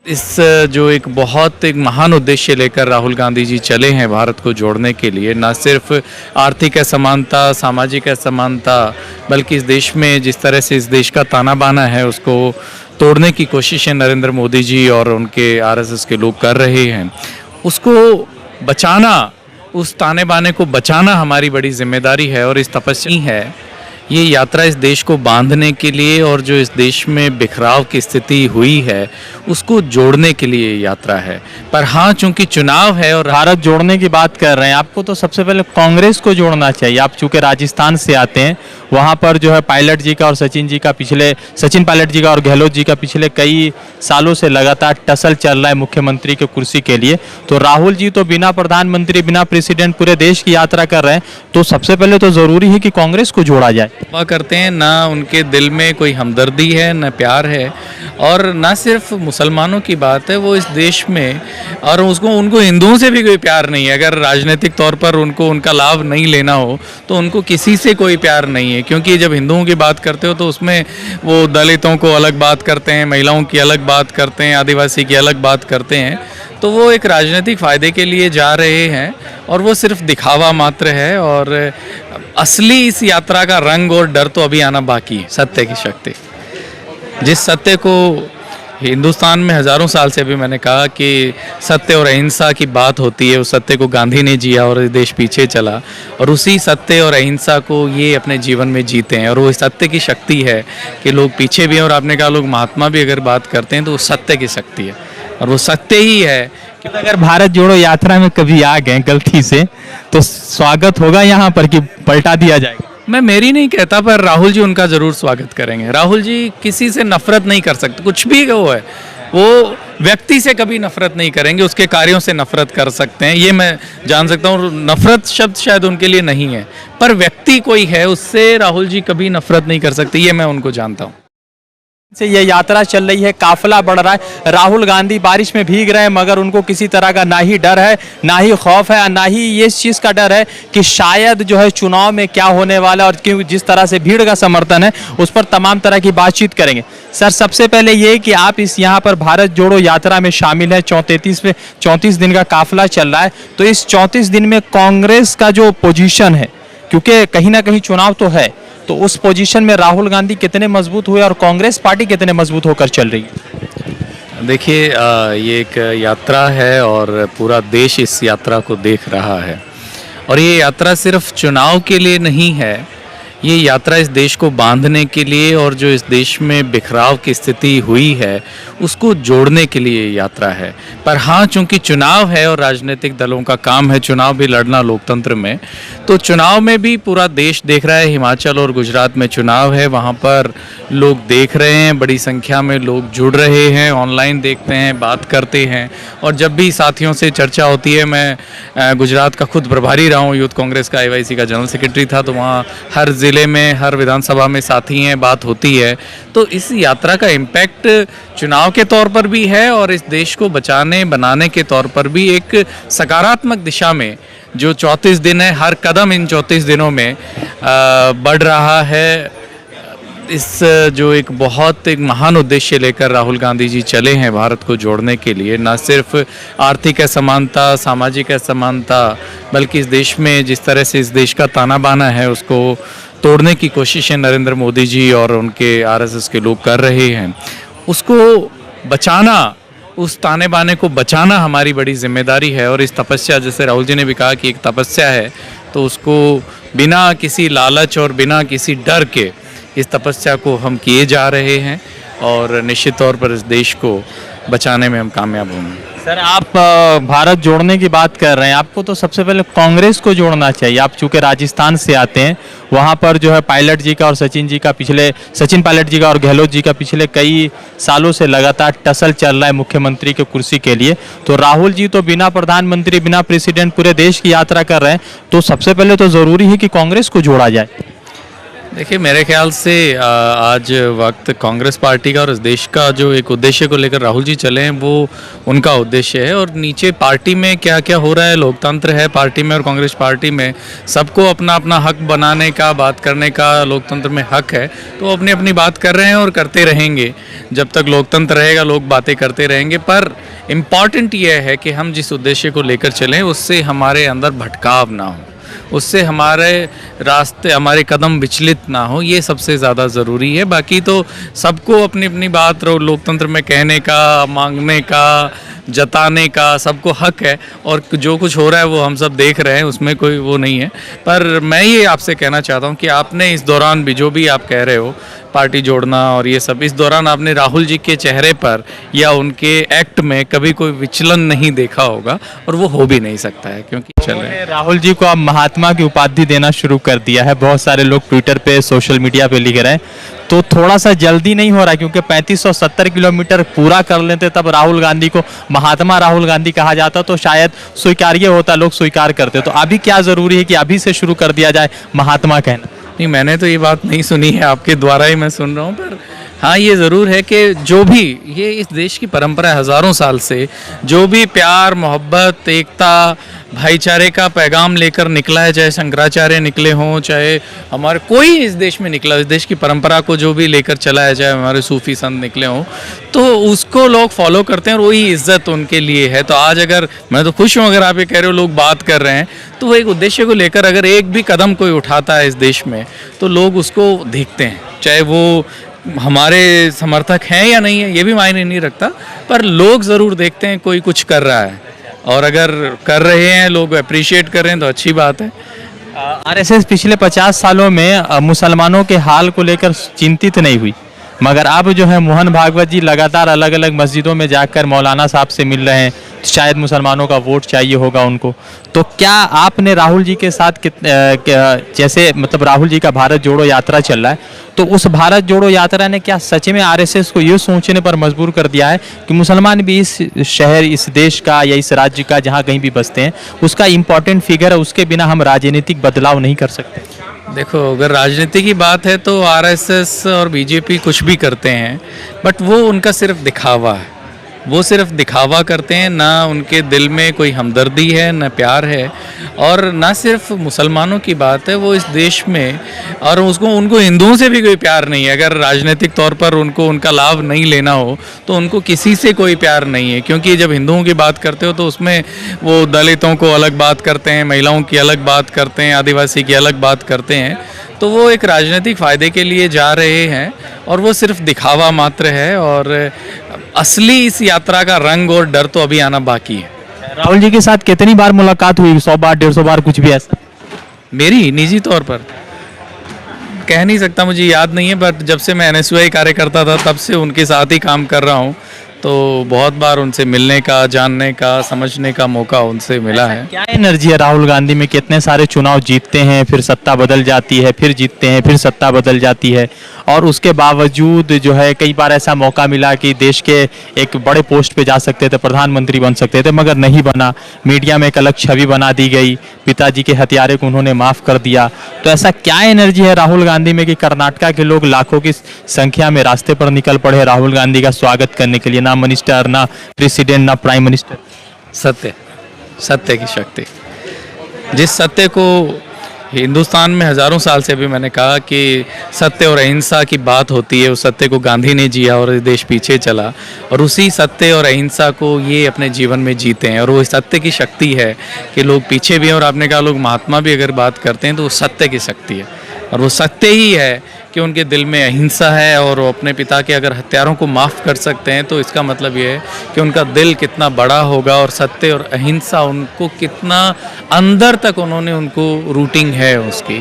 इस जो एक महान उद्देश्य लेकर राहुल गांधी जी चले हैं भारत को जोड़ने के लिए, ना सिर्फ आर्थिक असमानता, सामाजिक असमानता, बल्कि इस देश में जिस तरह से इस देश का ताना बाना है उसको तोड़ने की कोशिशें नरेंद्र मोदी जी और उनके आरएसएस के लोग कर रहे हैं। उसको बचाना, उस ताने बाने को बचाना हमारी बड़ी जिम्मेदारी है और इस तपस्या है। ये यात्रा इस देश को बांधने के लिए और जो इस देश में बिखराव की स्थिति हुई है उसको जोड़ने के लिए यात्रा है। पर हाँ, चूंकि चुनाव है और भारत जोड़ने की बात कर रहे हैं, आपको तो सबसे पहले कांग्रेस को जोड़ना चाहिए। आप चूंकि राजस्थान से आते हैं, वहाँ पर जो है पायलट जी का और सचिन पायलट जी का और गहलोत जी का पिछले कई सालों से लगातार टसल चल रहा है मुख्यमंत्री की कुर्सी के लिए। तो राहुल जी तो बिना प्रधानमंत्री, बिना प्रेसिडेंट पूरे देश की यात्रा कर रहे हैं, तो सबसे पहले तो ज़रूरी है कि कांग्रेस को जोड़ा जाए। करते हैं ना, उनके दिल में कोई हमदर्दी है, ना प्यार है, और ना सिर्फ मुसलमानों की बात है, वो इस देश में और उनको हिंदुओं से भी कोई प्यार नहीं है। अगर राजनीतिक तौर पर उनको उनका लाभ नहीं लेना हो तो उनको किसी से कोई प्यार नहीं है, क्योंकि जब हिंदुओं की बात करते हो तो उसमें वो दलितों को अलग बात करते हैं, महिलाओं की अलग बात करते हैं, आदिवासी की अलग बात करते हैं। तो वो एक राजनीतिक फ़ायदे के लिए जा रहे हैं और वो सिर्फ दिखावा मात्र है, और असली इस यात्रा का रंग और डर तो अभी आना बाकी है। सत्य की शक्ति, जिस सत्य को हिंदुस्तान में हज़ारों साल से भी मैंने कहा कि सत्य और अहिंसा की बात होती है, उस सत्य को गांधी ने जिया और देश पीछे चला, और उसी सत्य और अहिंसा को ये अपने जीवन में जीते हैं। और वो सत्य की शक्ति है कि लोग पीछे भी हैं, और आपने कहा लोग महात्मा भी अगर बात करते हैं तो वो सत्य की शक्ति है, और वो सत्य ही है। अगर भारत जोड़ो यात्रा में कभी आ गए गलती से तो स्वागत होगा यहाँ पर कि पलटा दिया जाएगा? मैं मेरी नहीं कहता, पर राहुल जी उनका ज़रूर स्वागत करेंगे। राहुल जी किसी से नफरत नहीं कर सकते, कुछ भी वो है, वो व्यक्ति से कभी नफरत नहीं करेंगे, उसके कार्यों से नफरत कर सकते हैं, ये मैं जान सकता हूँ। नफरत शब्द शायद उनके लिए नहीं है, पर व्यक्ति कोई है उससे राहुल जी कभी नफरत नहीं कर सकते, ये मैं उनको जानता हूँ। से ये यात्रा चल रही है, काफिला बढ़ रहा है। राहुल गांधी बारिश में भीग रहे हैं, मगर उनको किसी तरह का ना ही डर है, ना ही खौफ है, ना ही ये चीज़ का डर है कि शायद जो है चुनाव में क्या होने वाला है। और क्योंकि जिस तरह से भीड़ का समर्थन है उस पर तमाम तरह की बातचीत करेंगे। सर, सबसे पहले ये कि आप इस यहाँ पर भारत जोड़ो यात्रा में शामिल है, 34 दिन का काफिला चल रहा है, तो इस 34 दिन में कांग्रेस का जो पोजीशन है, क्योंकि कहीं ना कहीं चुनाव तो है, तो उस पोजीशन में राहुल गांधी कितने मजबूत हुए और कांग्रेस पार्टी कितने मजबूत होकर चल रही है? देखिए, ये एक यात्रा है और पूरा देश इस यात्रा को देख रहा है, और ये यात्रा सिर्फ चुनाव के लिए नहीं है, ये यात्रा इस देश को बांधने के लिए और जो इस देश में बिखराव की स्थिति हुई है उसको जोड़ने के लिए यात्रा है। पर हाँ, चूंकि चुनाव है और राजनीतिक दलों का काम है चुनाव भी लड़ना लोकतंत्र में, तो चुनाव में भी पूरा देश देख रहा है। हिमाचल और गुजरात में चुनाव है, वहाँ पर लोग देख रहे हैं, बड़ी संख्या में लोग जुड़ रहे हैं, ऑनलाइन देखते हैं, बात करते हैं। और जब भी साथियों से चर्चा होती है, मैं गुजरात का खुद प्रभारी रहा हूँ, यूथ कांग्रेस का AYC का जनरल सेक्रेटरी था, तो वहाँ हर ज़िले में, हर विधानसभा में साथी हैं, बात होती है। तो इस यात्रा का इम्पैक्ट चुनाव के तौर पर भी है और इस देश को बनाने के तौर पर भी एक सकारात्मक दिशा में जो 34 दिन है, हर कदम इन 34 दिनों में बढ़ रहा है। इस जो एक महान उद्देश्य लेकर राहुल गांधी जी चले हैं भारत को जोड़ने के लिए, ना सिर्फ आर्थिक असमानता, सामाजिक असमानता, बल्कि इस देश में जिस तरह से इस देश का ताना बाना है उसको तोड़ने की कोशिशें नरेंद्र मोदी जी और उनके आरएसएस के लोग कर रहे हैं। उसको बचाना, उस ताने बाने को बचाना हमारी बड़ी जिम्मेदारी है, और इस तपस्या, जैसे राहुल जी ने भी कहा कि एक तपस्या है, तो उसको बिना किसी लालच और बिना किसी डर के इस तपस्या को हम किए जा रहे हैं, और निश्चित तौर पर इस देश को बचाने में हम कामयाब होंगे। सर, आप भारत जोड़ने की बात कर रहे हैं, आपको तो सबसे पहले कांग्रेस को जोड़ना चाहिए। आप चूंकि राजस्थान से आते हैं, वहाँ पर जो है पायलट जी का और सचिन पायलट जी का और गहलोत जी का पिछले कई सालों से लगातार टसल चल रहा है मुख्यमंत्री की कुर्सी के लिए। तो राहुल जी तो बिना प्रधानमंत्री, बिना प्रेसिडेंट पूरे देश की यात्रा कर रहे हैं, तो सबसे पहले तो ज़रूरी है कि कांग्रेस को जोड़ा जाए। देखिए मेरे ख्याल से आज वक्त कांग्रेस पार्टी का और इस देश का जो एक उद्देश्य को लेकर राहुल जी चले हैं वो उनका उद्देश्य है। और नीचे पार्टी में क्या क्या हो रहा है, लोकतंत्र है पार्टी में और कांग्रेस पार्टी में, सबको अपना अपना हक बनाने का, बात करने का लोकतंत्र में हक है। तो अपनी अपनी बात कर रहे हैं और करते रहेंगे। जब तक लोकतंत्र रहेगा लोग बातें करते रहेंगे। पर इम्पॉर्टेंट ये है कि हम जिस उद्देश्य को लेकर चलें उससे हमारे अंदर भटकाव ना हो, उससे हमारे रास्ते, हमारे कदम विचलित ना हो, ये सबसे ज़्यादा ज़रूरी है। बाकी तो सबको अपनी अपनी बात लोकतंत्र में कहने का, मांगने का, जताने का सबको हक है। और जो कुछ हो रहा है वो हम सब देख रहे हैं, उसमें कोई वो नहीं है। पर मैं ये आपसे कहना चाहता हूँ कि आपने इस दौरान भी जो भी आप कह रहे हो, पार्टी जोड़ना और ये सब, इस दौरान आपने राहुल जी के चेहरे पर या उनके एक्ट में कभी कोई विचलन नहीं देखा होगा और वो हो भी नहीं सकता है, क्योंकि चल रहे हैं। राहुल जी को अब महात्मा की उपाधि देना शुरू कर दिया है। बहुत सारे लोग ट्विटर पे, सोशल मीडिया पे लिख रहे हैं। तो थोड़ा सा जल्दी नहीं हो रहा, क्योंकि 3570 किलोमीटर पूरा कर लेते तब राहुल गांधी को महात्मा राहुल गांधी कहा जाता तो शायद स्वीकार्य होता, लोग स्वीकार करते। तो अभी क्या जरूरी है कि अभी से शुरू कर दिया जाए महात्मा कहना? नहीं, मैंने तो ये बात नहीं सुनी है, आपके द्वारा ही मैं सुन रहा हूँ। पर हाँ, ये ज़रूर है कि जो भी ये इस देश की परंपरा है हज़ारों साल से, जो भी प्यार, मोहब्बत, एकता, भाईचारे का पैगाम लेकर निकला है, चाहे शंकराचार्य निकले हों, चाहे हमारे कोई इस देश में निकला, इस देश की परंपरा को जो भी लेकर चला है, चाहे हमारे सूफी संत निकले हों, तो उसको लोग फॉलो करते हैं और वही इज्जत उनके लिए है। तो आज अगर मैं तो खुश हूँ, अगर आप ये कह रहे हो लोग बात कर रहे हैं, तो वो एक उद्देश्य को लेकर अगर एक भी कदम कोई उठाता है इस देश में तो लोग उसको देखते हैं, चाहे वो हमारे समर्थक हैं या नहीं है ये भी मायने नहीं रखता, पर लोग ज़रूर देखते हैं कोई कुछ कर रहा है। और अगर कर रहे हैं, लोग अप्रिशिएट कर रहे हैं तो अच्छी बात है। आरएसएस पिछले 50 सालों में मुसलमानों के हाल को लेकर चिंतित नहीं हुई, मगर अब जो है मोहन भागवत जी लगातार अलग अलग मस्जिदों में जाकर मौलाना साहब से मिल रहे हैं। शायद मुसलमानों का वोट चाहिए होगा उनको। तो क्या आपने राहुल जी के साथ जैसे मतलब राहुल जी का भारत जोड़ो यात्रा चल रहा है, तो उस भारत जोड़ो यात्रा ने क्या सच में आरएसएस को ये सोचने पर मजबूर कर दिया है कि मुसलमान भी इस शहर, इस देश का या इस राज्य का जहाँ कहीं भी बसते हैं उसका इम्पोर्टेंट फिगर है, उसके बिना हम राजनीतिक बदलाव नहीं कर सकते? देखो, अगर राजनीति की बात है तो आरएसएस और बीजेपी कुछ भी करते हैं, बट वो उनका सिर्फ दिखावा है। वो सिर्फ दिखावा करते हैं, ना उनके दिल में कोई हमदर्दी है, ना प्यार है। और ना सिर्फ मुसलमानों की बात है, वो इस देश में, और उनको हिंदुओं से भी कोई प्यार नहीं है। अगर राजनीतिक तौर पर उनको उनका लाभ नहीं लेना हो तो उनको किसी से कोई प्यार नहीं है। क्योंकि जब हिंदुओं की बात करते हो तो उसमें वो दलितों को अलग बात करते हैं, महिलाओं की अलग बात करते हैं, आदिवासी की अलग बात करते हैं। तो वो एक राजनीतिक फ़ायदे के लिए जा रहे हैं और वो सिर्फ दिखावा मात्र है। और असली इस यात्रा का रंग और डर तो अभी आना बाकी है। राहुल जी के साथ कितनी बार मुलाकात हुई? 100 बार, 150 बार, कुछ भी ऐसा? मेरी निजी तौर पर कह नहीं सकता, मुझे याद नहीं है। बट जब से मैं एनएसयूआई कार्य करता था तब से उनके साथ ही काम कर रहा हूँ, तो बहुत बार उनसे मिलने का, जानने का, समझने का मौका उनसे मिला है। क्या एनर्जी है राहुल गांधी में? कितने सारे चुनाव जीतते हैं, फिर सत्ता बदल जाती है, फिर जीतते हैं, फिर सत्ता बदल जाती है, और उसके बावजूद जो है कई बार ऐसा मौका मिला कि देश के एक बड़े पोस्ट पे जा सकते थे, प्रधानमंत्री बन सकते थे, मगर नहीं बना। मीडिया में एक अलग छवि बना दी गई, पिताजी के हत्यारे को उन्होंने माफ़ कर दिया। तो ऐसा क्या एनर्जी है राहुल गांधी में कि कर्नाटका के लोग लाखों की संख्या में रास्ते पर निकल पड़े राहुल गांधी का स्वागत करने के लिए? ना मिनिस्टर, ना प्रेसिडेंट, ना प्राइम मिनिस्टर। सत्य, सत्य की शक्ति। जिस सत्य को हिंदुस्तान में हज़ारों साल से, अभी मैंने कहा कि सत्य और अहिंसा की बात होती है, उस सत्य को गांधी ने जिया और देश पीछे चला, और उसी सत्य और अहिंसा को ये अपने जीवन में जीते हैं। और वो सत्य की शक्ति है कि लोग पीछे भी हैं। और आपने कहा लोग महात्मा भी अगर बात करते हैं तो वो सत्य की शक्ति है, और वो सत्य ही है कि उनके दिल में अहिंसा है। और वो अपने पिता के अगर हत्यारों को माफ़ कर सकते हैं तो इसका मतलब ये है कि उनका दिल कितना बड़ा होगा, और सत्य और अहिंसा उनको कितना अंदर तक उन्होंने उनको रूटिंग है उसकी।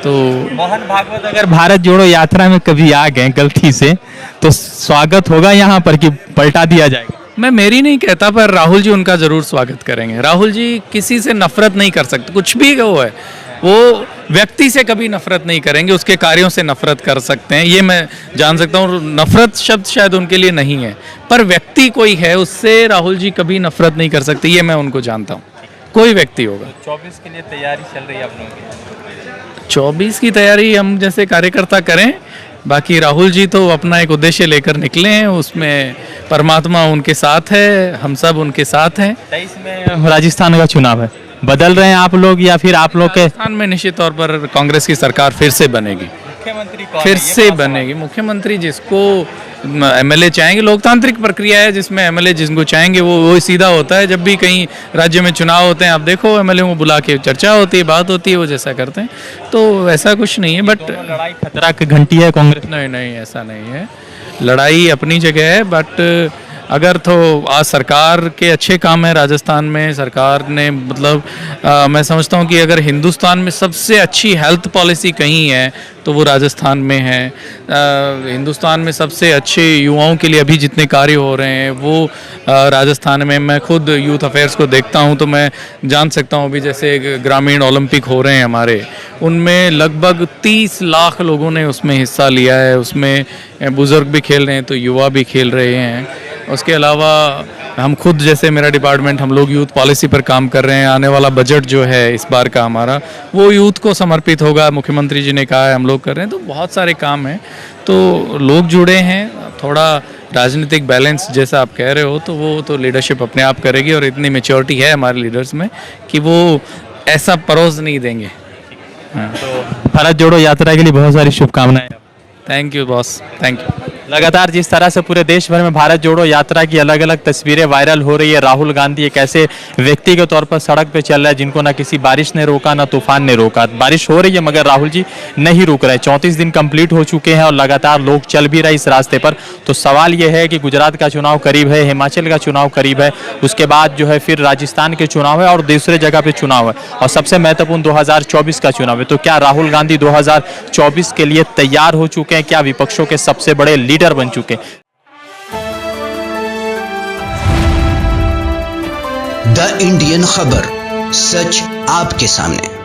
तो मोहन भागवत अगर भारत जोड़ो यात्रा में कभी आ गए गलती से तो स्वागत होगा यहाँ पर कि पलटा दिया जाएगा? मैं मेरी नहीं कहता, पर राहुल जी उनका ज़रूर स्वागत करेंगे। राहुल जी किसी से नफरत नहीं कर सकते, कुछ भी वो है, वो व्यक्ति से कभी नफरत नहीं करेंगे, उसके कार्यों से नफरत कर सकते हैं, ये मैं जान सकता हूँ। नफरत शब्द शायद उनके लिए नहीं है, पर व्यक्ति कोई है उससे राहुल जी कभी नफरत नहीं कर सकते, ये मैं उनको जानता हूँ। कोई व्यक्ति होगा। 24 के लिए तैयारी चल रही है आप लोगों की? 24 की तैयारी हम जैसे कार्यकर्ता करें, बाकी राहुल जी तो अपना एक उद्देश्य लेकर निकले हैं, उसमें परमात्मा उनके साथ है, हम सब उनके साथ हैं। 23 में राजस्थान का चुनाव है, बदल रहे हैं आप लोग या फिर आप लोग के राजस्थान में निश्चित तौर पर कांग्रेस की सरकार फिर से बनेगी, मुख्यमंत्री फिर से बनेगी। मुख्यमंत्री जिसको एमएलए चाहेंगे, लोकतांत्रिक प्रक्रिया है जिसमें एमएलए जिसको चाहेंगे वो सीधा होता है। जब भी कहीं राज्य में चुनाव होते हैं, आप देखो एमएलए को बुला के चर्चा होती है, बात होती है, वो जैसा करते हैं, तो ऐसा कुछ नहीं है। बट लड़ाई खतरा की घंटी है कांग्रेस। नहीं नहीं, ऐसा नहीं है, लड़ाई अपनी जगह है। बट अगर तो आज सरकार के अच्छे काम है राजस्थान में, सरकार ने मतलब मैं समझता हूँ कि अगर हिंदुस्तान में सबसे अच्छी हेल्थ पॉलिसी कहीं है तो वो राजस्थान में है। हिंदुस्तान में सबसे अच्छे युवाओं के लिए अभी जितने कार्य हो रहे हैं वो राजस्थान में। मैं खुद यूथ अफेयर्स को देखता हूँ तो मैं जान सकता हूँ, अभी जैसे ग्रामीण ओलंपिक हो रहे हैं हमारे, उनमें लगभग 30 लाख लोगों ने उसमें हिस्सा लिया है। उसमें बुज़ुर्ग भी खेल रहे हैं तो युवा भी खेल रहे हैं। उसके अलावा हम खुद जैसे मेरा डिपार्टमेंट, हम लोग यूथ पॉलिसी पर काम कर रहे हैं। आने वाला बजट जो है इस बार का हमारा, वो यूथ को समर्पित होगा, मुख्यमंत्री जी ने कहा है, हम लोग कर रहे हैं। तो बहुत सारे काम हैं, तो लोग जुड़े हैं। थोड़ा राजनीतिक बैलेंस जैसा आप कह रहे हो तो वो तो लीडरशिप अपने आप करेगी, और इतनी मैच्योरिटी है हमारे लीडर्स में कि वो ऐसा परोस नहीं देंगे। हाँ, तो भारत जोड़ो यात्रा के लिए बहुत सारी शुभकामनाएं। Thank you boss, thank you. लगातार जिस तरह से पूरे देश भर में भारत जोड़ो यात्रा की अलग अलग तस्वीरें वायरल हो रही है, राहुल गांधी एक ऐसे व्यक्ति के तौर पर सड़क पे चल रहा है जिनको ना किसी बारिश ने रोका ना तूफान ने रोका। बारिश हो रही है मगर राहुल जी नहीं रुक रहे। 34 दिन कंप्लीट हो चुके हैं और लगातार लोग चल भी रहे इस रास्ते पर। तो सवाल यह है कि गुजरात का चुनाव करीब है, हिमाचल का चुनाव करीब है, उसके बाद जो है फिर राजस्थान के चुनाव है और दूसरे जगह पे चुनाव है, और सबसे महत्वपूर्ण 2024 का चुनाव है। तो क्या राहुल गांधी 2024 के लिए तैयार हो चुके हैं? क्या विपक्षों के सबसे बड़े लीडर बन चुके हैं? द इंडियन खबर, सच आपके सामने।